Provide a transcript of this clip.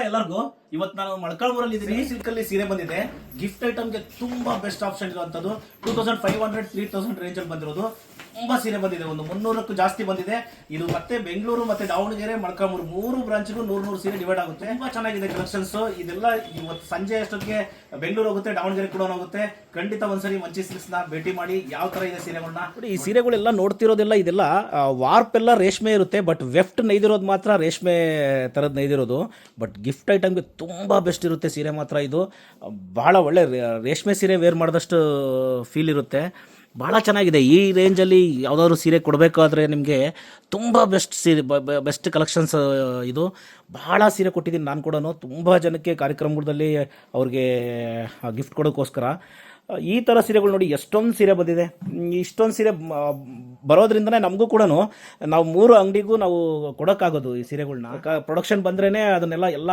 ಎಲ್ಲರಿಗೂ. ಇವತ್ತು ನಾನು ಮೊಳಕಾಲ್ಮೂರಲ್ಲಿ ಇದ್ದೀನಿ. ಸಿಲ್ಕ್ ಅಲ್ಲಿ ಸೀರೆ ಬಂದಿದೆ. ಗಿಫ್ಟ್ ಐಟಮ್ಗೆ ತುಂಬಾ ಬೆಸ್ಟ್ ಆಪ್ಷನ್ ಇರುವಂತದ್ದು. 2500 3000 ರೇಂಜ್ ಅಲ್ಲಿ ಬಂದಿರೋದು ತುಂಬಾ ಸೀರೆ ಬಂದಿದೆ. ಒಂದು 300ಕ್ಕೂ ಜಾಸ್ತಿ ಬಂದಿದೆ. ಇದು ಮತ್ತೆ ಬೆಂಗಳೂರು ಮತ್ತೆ ದಾವಣಗೆರೆ ಮೊಳಕಾಲ್ಮೂರು 3 ಬ್ರಾಂಚ್ಗೂ 100 ಸೀರೆ ಡಿವೈಡ್ ಆಗುತ್ತೆ. ತುಂಬಾ ಚೆನ್ನಾಗಿದೆ ಕಲೆಕ್ಷನ್ಸ್. ಇದೆಲ್ಲ ಇವತ್ತು ಸಂಜೆ ಅಷ್ಟೊತ್ತಿಗೆ ಬೆಂಗಳೂರು ಹೋಗುತ್ತೆ, ದಾವಣಗೆರೆ ಕೂಡ ಹೋಗುತ್ತೆ. ಖಂಡಿತ ಒಂದ್ಸರಿ ಮಂಚಿ ಸಿಲ್ಕ್ಸ್ ನ ಭೇಟಿ ಮಾಡಿ ಯಾವ ತರ ಇದೆ ಸೀರೆಗಳನ್ನ. ಈ ಸೀರೆಗಳೆಲ್ಲ ನೋಡ್ತಿರೋದೆಲ್ಲ ಇದೆಲ್ಲ ವಾರ್ಪ್ ಎಲ್ಲ ರೇಷ್ಮೆ ಇರುತ್ತೆ, ಬಟ್ ವೆಫ್ಟ್ ನೈದಿರೋದು ಮಾತ್ರ ರೇಷ್ಮೆ ತರದ್ ನೈದಿರೋದು. ಬಟ್ ಗಿಫ್ಟ್ ಐಟಮ್ಗೆ ತುಂಬಾ ಬೆಸ್ಟ್ ಇರುತ್ತೆ ಸೀರೆ ಮಾತ್ರ. ಇದು ಬಹಳ ಒಳ್ಳೆ ರೇಷ್ಮೆ ಸೀರೆ ವೇರ್ ಮಾಡಿದಷ್ಟು ಫೀಲ್ ಇರುತ್ತೆ. ಭಾಳ ಚೆನ್ನಾಗಿದೆ. ಈ ರೇಂಜಲ್ಲಿ ಯಾವುದಾದ್ರು ಸೀರೆ ಕೊಡಬೇಕಾದ್ರೆ ನಿಮಗೆ ತುಂಬ ಬೆಸ್ಟ್ ಸೀರೆ, ಬೆಸ್ಟ್ ಕಲೆಕ್ಷನ್ಸ್. ಇದು ಭಾಳ ಸೀರೆ ಕೊಟ್ಟಿದ್ದೀನಿ ನಾನು ಕೂಡ ತುಂಬ ಜನಕ್ಕೆ ಕಾರ್ಯಕ್ರಮದಲ್ಲಿ ಅವ್ರಿಗೆ ಗಿಫ್ಟ್ ಕೊಡೋಕ್ಕೋಸ್ಕರ. ಈ ಥರ ಸೀರೆಗಳು ನೋಡಿ ಎಷ್ಟೊಂದು ಸೀರೆ ಬಂದಿದೆ. ಇಷ್ಟೊಂದು ಸೀರೆ ಬರೋದ್ರಿಂದನೇ ನಮಗೂ ಕೂಡ ನಾವು 3 ಅಂಗಡಿಗೂ ನಾವು ಕೊಡೋಕ್ಕಾಗೋದು ಈ ಸೀರೆಗಳನ್ನ. ಪ್ರೊಡಕ್ಷನ್ ಬಂದ್ರೇ ಅದನ್ನೆಲ್ಲ ಎಲ್ಲ